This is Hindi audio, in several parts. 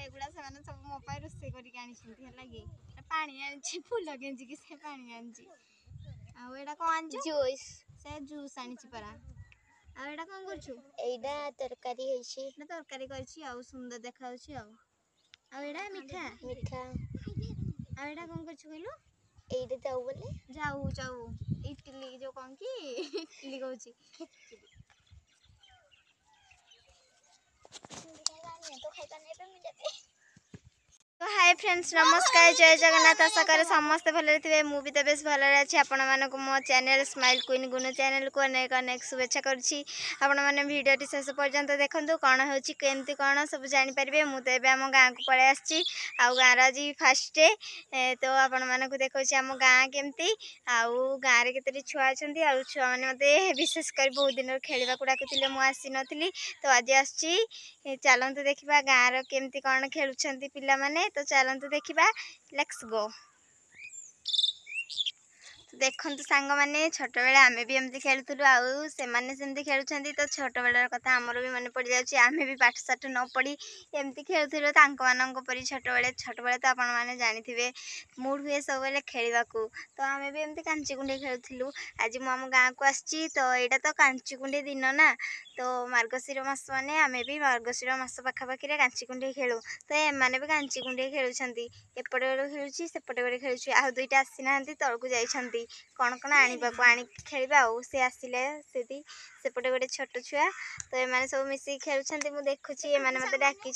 एगुड़ा से सब मो रोसे करके पानी आनी फूल गेंजिकी से पानी आनी आड़ा कौन आनी जूस से जूस आनी परा आड़ा कौन करछु एइडा तरकारी होइछि ना तरकारी करछि आ सुंदर देखाउछि आड़ा मीठा मीठा आड़ा कौन करछु कहलु एइडा जाऊ बोले जाऊ जाऊ इडली जो कौन की इडली कहूछि तो खाइता नहीं पे मिलते तो हाय फ्रेंड्स नमस्कार जय जगन्नाथ आशा करे समस्त भले थे मुझे तो बेस भल अच्छी आपण मानक मो चैनल स्माइल क्वीन गुनु चैनल को अनेक अनेक शुभेच्छा करुच्ची आपण मैंने भिडियो शेष पर्यंत देखूँ कौन होमती कौन सब जानीपारे मुझे आम गाँ को पलि आसी गाँव आज फास्ट डे तो आपण मानक देखा आम गाँ केमती आउ गाँव में केतटी छुआ अच्छा छुआ मैंने मत विशेषकर बहुत दिन खेलने को डाकुले मुझे आसी नी तो आज आसी चलतु देखा गाँव केमती कौन खेलुंट पिला माने तो चलतु देखा लेट्स गो देखु सांग मैंने छोट बेले आम भी एमती खेलुलु आउ से खेलुं तो छोट बेलर कथा आमर भी मन पड़ जाए आम भी पाठ साठ न पढ़ी एमती खेलुलु परी छोट बेले तो आपण मैंने जानी मूड हुए सब बेले खेलने को तो आम भी एमती कांची कुंडे खेलुलु आज मुझे गाँव को आसी तो यहाँ तो कांची कुंडे दिन ना तो मार्गशीर मास मैंने आम भी मार्गशीर मास पाखापाखि कांची कुंडे खेलु तो एमाने भी कांची कुंडे खेलुंट एपटे बेले खेलुची सेपटे बेले खेलुची आ दुईटा आसी ना तलू जाइछंती कौन कौन आनी खेलवा सी आसिले सेपटे गोटे छोट छुआ तो ये सब मिसिक खेलुंट मुझे देखुची मत डाकी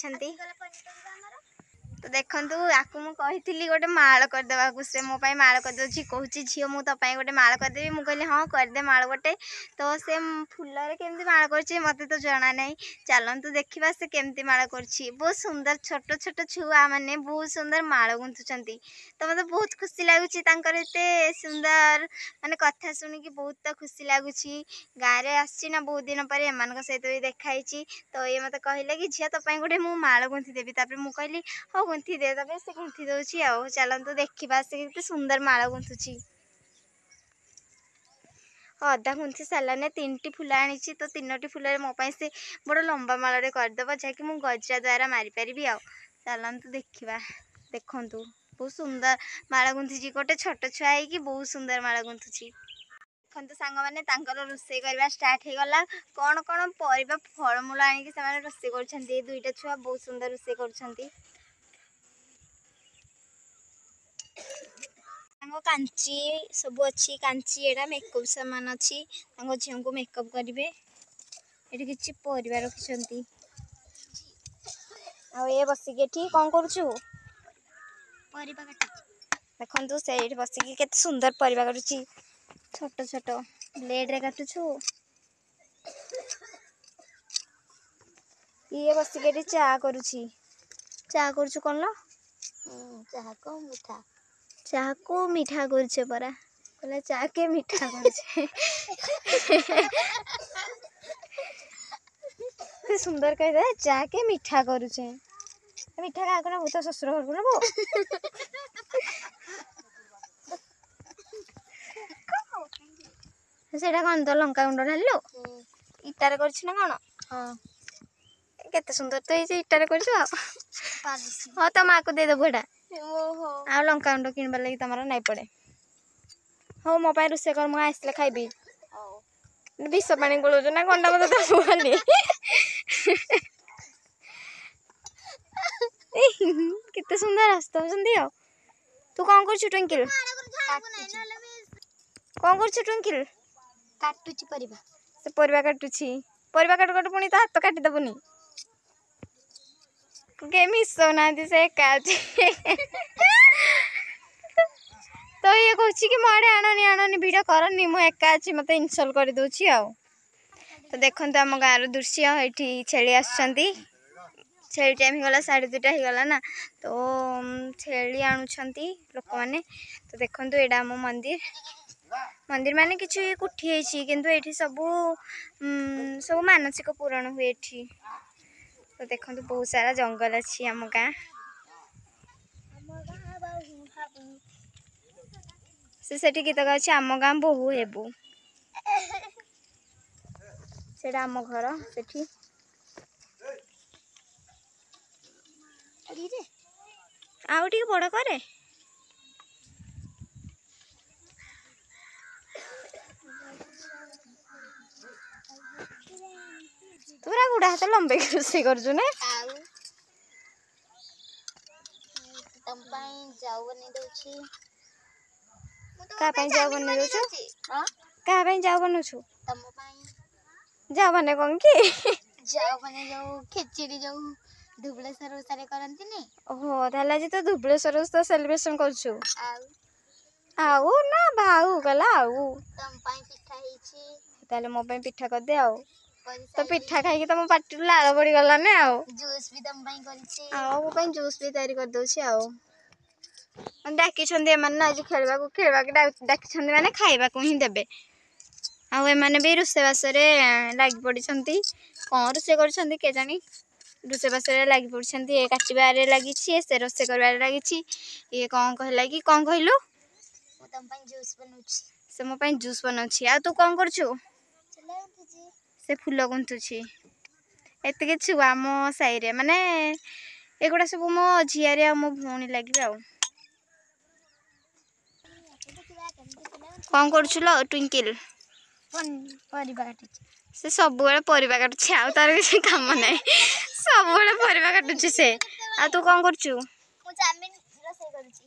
तो देखु आपको मुझे गोटे माल करदेवा से मो माल करदे कहूँ झी मु तो गोटे माल करदेवी मुझे कहली हाँ करदे माल गोटे तो से फूल केमती माल कर मत तो जना ना चलतु देखा से केमती माल कर बहुत सुंदर छोट छोट छुआ मैंने बहुत सुंदर माल गुंथुंट तो मतलब बहुत खुशी लगुच एत सुंदर माने कथा शुणिकी बहुत खुशी लगुच गाँव में आसी ना बहुत दिन पर एम सहित भी देखाई तो ये मत कहले कि झील तो गोटे मुझे माल गुंथी देवी मुझे कहली हाँ गुंथी दे तब से गुंथी दूसरी आउ चलतु देखा से कितने सुंदर माल गुंथुची अधा गुंथी साराने 3टी फूल आनी तो 3टी फूल मो से बड़ लंबा माल करदेव जहाँकि मुझे गजरा द्वारा मारिपारि आउ चलतु देखा देखु बहुत सुंदर माल गुंथी गोटे छोट छुआ है बहुत सुंदर माल गुंथुची देखते सांग मैंने रोसे करवा स्टार्ट हो गला कौन कौन परिबा फलमूल आनिकी से रोसे कर दुईटा छुआ बहुत सुंदर रोसे कर कांची सब अच्छी कांची एटा मेकअप सामान अच्छी झील को मेकअप करेंगे ये किसी परिवार रखिंट ये बसिक कौन करुचु देखु से बसिक के सुंदर परिवा करुच्ची छोट छोट ब्लेड रे काटुछु ये बसिक चा करुची चा करुछु कौन लो चाह को मीठा करछे परा कहला चाह के मीठा करछे ते सुंदर कह दे चाह के मीठा करुछे मीठा का कोना भूत ससुर घर को नबो सेटा कोन तो लंका गुंड ढालिलो इटारे करछ ना कोन हां केते सुंदर तो ये इटारे करछ हां तो मां को दे दबो एटा आ लंका गुंड किनबार लगी तमरा नहीं पड़े हो मो रोसे कर मुझे आसले खाइबी विष पानी गोलुच ना कंडा मत दबु खाली केते सुंदर हस्त तू कौन कर ट्विंकल कौन कर ट्विंकल काटुची परिबा से परिबा काटुची परिबा काट काट पुणी तो हाथ काटी दबुनी के मिसो ना से काची तो ये कहूँ कि मोड़े आणनी आणनी भिड करनी मु एका अच्छी मत इनसल्ट कर दूची आ तो देखते आम गाँव दृश्य ये छेली आसुँच छेली टाइम होगा 2:30 होगला ना तो छेली आणुंट लोक मैंने तो देखो यहाँ आम मंदिर मंदिर माने किसी कुठी है किंतु ये सब सब मानसिक पूरण हुए तो देखो बहुत सारा जंगल अच्छी आम गाँ से गीत गाँव आम गाँ बोहू हेबू से आम घर से आउ टिके बड़ करे तोरा गुड़ा हाथ लंबे रोषे करजु ना तम ପାଇଁ जाऊ बने दउछि का ପାଇଁ जाओ बने दउछु का ପାଇଁ जाओ बनउछु तम ପାଇଁ जाओ बने कोन की जाऊ बने जाऊ खिचड़ी जाऊ धुबलेश्वर ओसारे करंती नी ओहो ताला जी तो धुबलेश्वर तो सेलिब्रेशन करछु आउ आउ ना भाऊ गला आउ तम ପାଇଁ पिठा ହେଇछि ताले मो ପାଇଁ पिठा कर दे आउ କରି तो पिठा खाई के तो मो पाटी लाल पड़ी गला ने आउ जूस भी तम ପାଇଁ କରିछि आउ मो ପାଇଁ जूस भी तैयारी कर दउछि आउ डाकी छंदी एमन आज खेलबा के डाकी छंदी माने खाइबा को ही देबे आउ एमाने भी रुसे बासरे लागी पड़ी छंती कोन रुसे कर छंदी के जानी रुसे बासरे लागी पड़ी छंती ए काटिबारे लागि छी से रोसे करबारे लागि छी ये कोन कहला कि कोन कहलु मु तम ପାଇଁ जूस बनउछि से मो ପାଇଁ जूस बनउछि आ तू कोन करछु चला उठिछि से फूल गुंथुछि एते के छुआ मो साई रे माने एगुडा सब मो झियारे आ मो भौणी लागि आउ कोन करछु लो ट्विंकल परिबा काटिछि से सब बेले परिबा काटुछि आ तार किछि काम नै सब बेले परिबा काटुछि से आ तू कोन करछु मु चाउमिन रोसे करूछि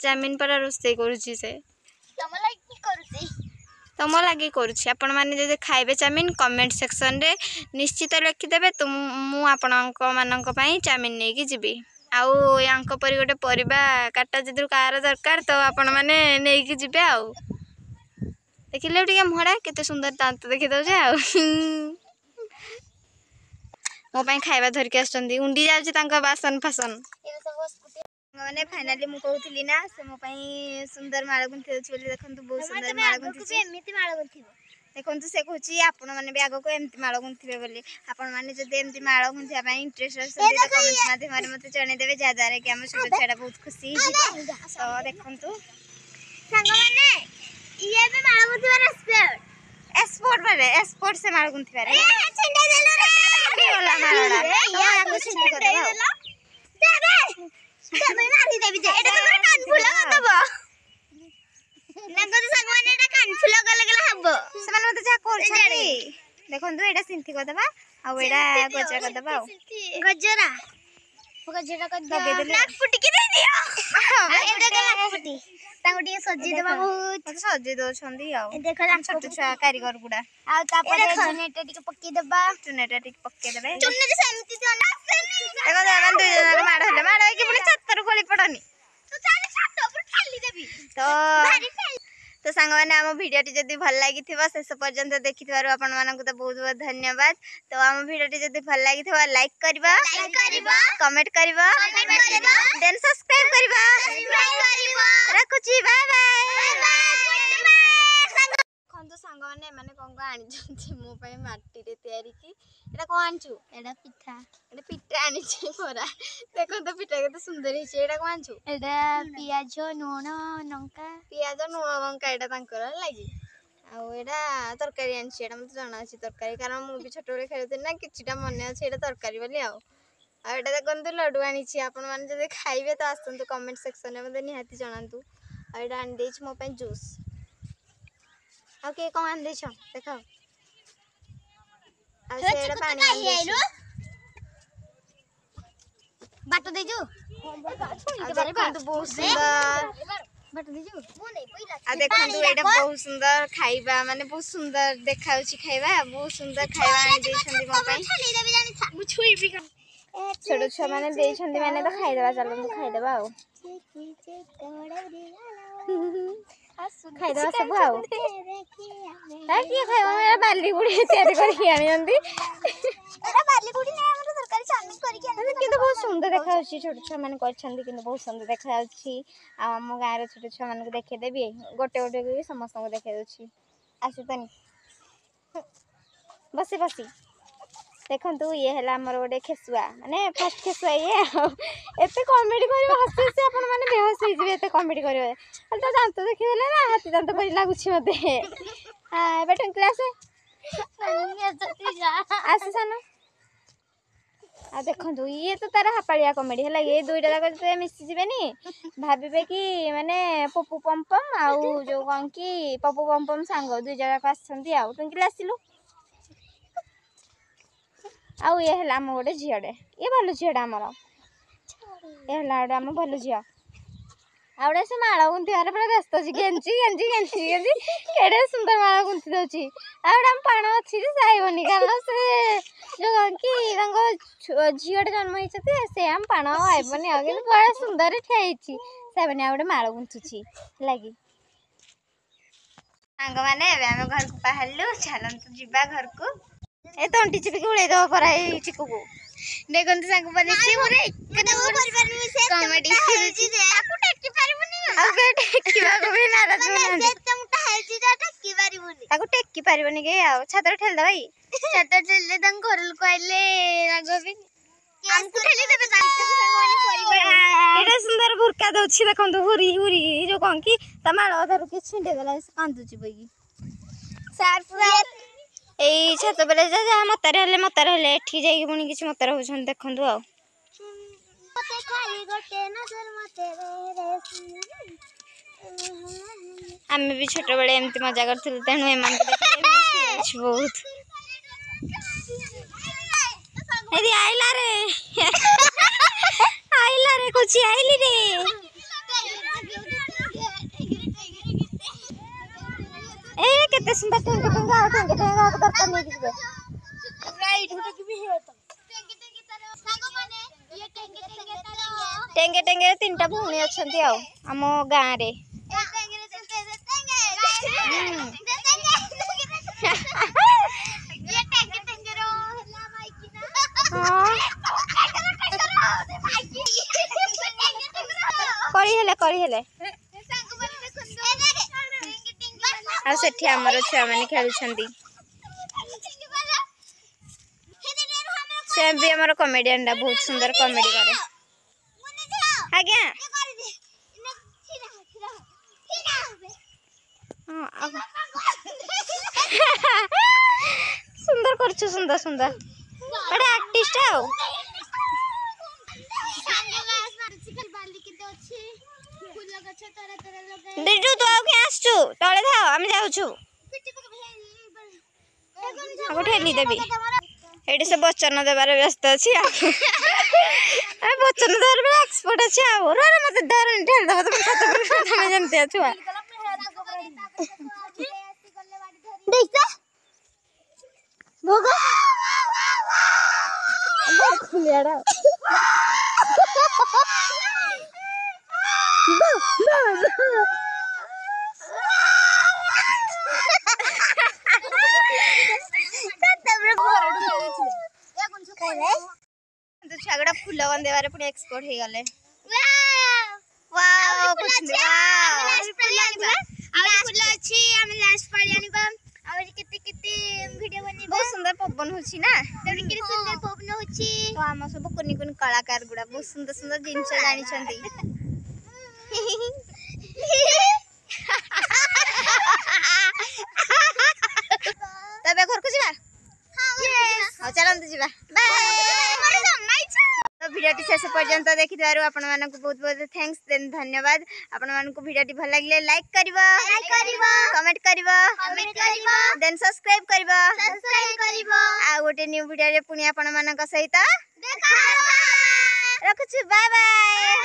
चाउमिन पर रोसे करूछि से तम लागि की करूछि तम लागि करूछि आपण माने जदि खाइबे चाउमिन कमेंट सेक्शन रे निश्चित लिखि देबे तुम मु आपनक मानक पई चाउमिन नै कि जिबी आउ यांक परि गोटे परिबा काटा जदि कार दरकार तो आपण माने नै कि जिबे आउ देखिले टिके मोहड़ा केते सुंदर दांत देखि दउ जे आउ मो पई खाइबा धर के आछंदी उंडी जाउछि तांका बासन फासन ए सब स्कूटी माने फाइनली मु कहउथिली ना से मो पई सुंदर माळ गुंथि होछि बोली देखंतु बहुत सुंदर माळ गुंथि एमिति माळ गुंथिबो देखंतु से कहउछि आपण माने भी आगो को एमति माळ गुंथिबे बोली आपण माने जदि एमति माळ गुंथिया पई इंटरेस्ट अछंती तो कमेंट माध्यम रे मते जणे देबे जा जारे कि हम छोट छेड़ा बहुत खुशी हिबो तो देखंतु संग माने ये भी माळ गुंथिबा एक्सपोर्ट बारे एक्सपोर्ट से माळ गुंथिबा रे ए छिंडा देलो रे वाला माळडा तो आगो छिंडी कर देबा देबे देबे मारी देबी जे एटा तो कान फुला दबो नगद संग माने एटा कान फुला गले गले हबो से माने मते जा करछथि देखंतु एटा सिंथि कर देबा आ एटा गजरा कर देबा गजरा गजरा कर लगे देले नाक फुटी के दे दियो एटा के नाक फुटी तांगो टिके सजी देबा बहुत मते सजे दो छंदी आ ए देखो नाक छोट छोट कारीगर गुडा आ तापर जनेटा टिके पक्की देबा चुनेटा टिक पक्के देबे चुन्ने जे समिति तो ना देखो जावन दुई जन माड़ हले माड़ है कि पुणी छतर गली पड़नी तू चाले छात ऊपर ठाली देबी तो भारी ठाली तो सांग माने हम वीडियो टी जदी भल लागिथिबा शेष पर्यंत देखिथिबारु आपण मानकु तो बहुत बहुत धन्यवाद तो हम वीडियो टी जदी भल लागिथिबा लाइक करबा कमेंट करबा देन सब्सक्राइब करबा रखुची बाय बाय खंदो सांग माने कोन को आनी जंती मो पय माटी रे तयारी की एटा को आनछु एडा पिठा एटा पिठा आनी छै कोरा देखो तो पिठा केते सुंदर हे छै एटा को आनछु एडा पियाज नून लंका पियाज नून लंका एटा तांकर लागी आ एटा तरकारी आनछि एटा मते जाना अछि तरकारी कारण मु भी छोट बेले खेलते ना किछिटा मने अछि एटा तरकारी बोली आ एटा देखंतु लड्डू आनी छी आपण माने जदि खाइबे तो आसंतु कमेंट सेक्शन रे मते निहाती जणांतु आ एटा आन देछ मो पय जूस आ के कोन आन देछ देखो आ सेडा पानी आन देछ बाटो दे जो देखंतु बहुत सुंदर बाटो दे जो मो नै पहिला आ देखंतु एटा बहुत सुंदर खाइबा माने बहुत सुंदर देखाउछि खाइबा बहुत सुंदर खाइबा आनि देछंदी मो पय ठाली देबी जानि था मु छुई भी छोटो छुआ माने देछंदी माने तो खाइ देबा चलंतु खाइ देबा आ खाइ देबा सब आ ता की खाइबा मेरा बाली गुडी तयारी करी आनि जंदी एटा बाली गुडी नै हमर सरकारी चामिन करी के आनि किंतु बहुत सुंदर देखाउछि छोटो छुआ माने करछंदी किंतु बहुत सुंदर देखाउछि आ हम गाय रे छोटो छुआ माने देखे देबी गोटे गोटे के समस्त को देखे दोछि आसुतनी बसी बसी देखंतु ये हला हमर गोटे खेसुआ माने फर्स्ट खेसुआ ये एते कॉमेडी करियो हसी हसी अपन माने बेहोश हो जिवे एते कॉमेडी करियो हल तो दांत देखि देले ना हाथी दांत परि लागुछि मते हां बैठन क्लास आसे सन आ देखो ये तो तार हापालिया कमेडी है ये दुईटा जाक जो मिसी जीवेनी भावे कि माने पप्पू पमपम आउ जो कौन कि पप्पू पमपम सांग दुई जाक आसछंती आउ टुंकिल आसिलु आउ ये है आम गोटे झीटे ये भल झीटा आमर ये है गोटे आम भल झी आउे से माड़ गुंथार पूरा व्यस्त अच्छी गेंजी गेंजी गेंजी गेंजी केड़े सुंदर माड़ गुंथी दौची आउे आम पाण अच्छी साइबनी कारण से जो कि झीटे जन्म होती से आम पाण आईबनी आ बड़ा सुंदर ठिया साइबनी आ गोटे माड़ गुंथुची लगी सांग मैंने आम घर को बाहर चलतु जा घर को ए तंटी चिपिकी उड़े दब परा चिकू को देखो सांग बने कमेडी टेकी पारबनी के छातर ठेलद भाई छातर ठेले घर लोक आइले राघवी सुंदर भुरका दौची देखो हुरी हुरी जो कौन कि माड़ अधारू कि छिंडेदेला कांदुची बैगी सार पूरा यही छत बेले जहाँ मतार हेले मतार हेले एठी जाइए पुणी किसी मतार होछन देखंतु आ आमे भी छोट बेले एमती मजा करथुलु तेणु एमान बहुत एदी आइला रे कुछ आइली रे ए केते सुंदर टेंगा दरकार नहीं किबे राइट होटा की भी है तो टेंगे टेंगे तीनटा भूणी अछंती आ हम गां रे करी हेले आ सेठी हमर छुआ माने खेलुछंती से भी हमर कॉमेडियन डा बहुत सुंदर कॉमेडी करे आज्ञा सुंदर करछु सुंदर सुंदर बड़ा आर्टिस्ट है दिजु तो आउ के आसछु तळे थाओ हम जाउछु आगो ठेली देबी एडी से वचन देबार व्यस्त अछि अरे वचन देबार में एक्सपर्ट अछि आ रे मते धरन ठेल दबा तुम तुम जानते छुआ देखता भोगा बहुत खुलियाड़ा छागड़ा फूल बंदेबार पुणी एक्सपर्ट हो गले वाओ कुछ बहुत सुंदर पवन होची ना सुंदर पवन होची तो हम सब कुनी कुनी कलाकार गुड़ा बहुत सुंदर सुंदर जिनस जानी छंती तबे घर को जीवा हां चलंतु जीवा तो भिडियोटी शेष पर्यंत देखिथारु आपण मानकु बहुत बहुत थैंक्स देन धन्यवाद आपण मानकु भिडियोटी भल लागले लाइक करबो कमेंट करबो देन सब्सक्राइब करबो आ गोटे न्यू भिडियो रे पुनी आपण मानक सहित देखा रखछु बाय बाय।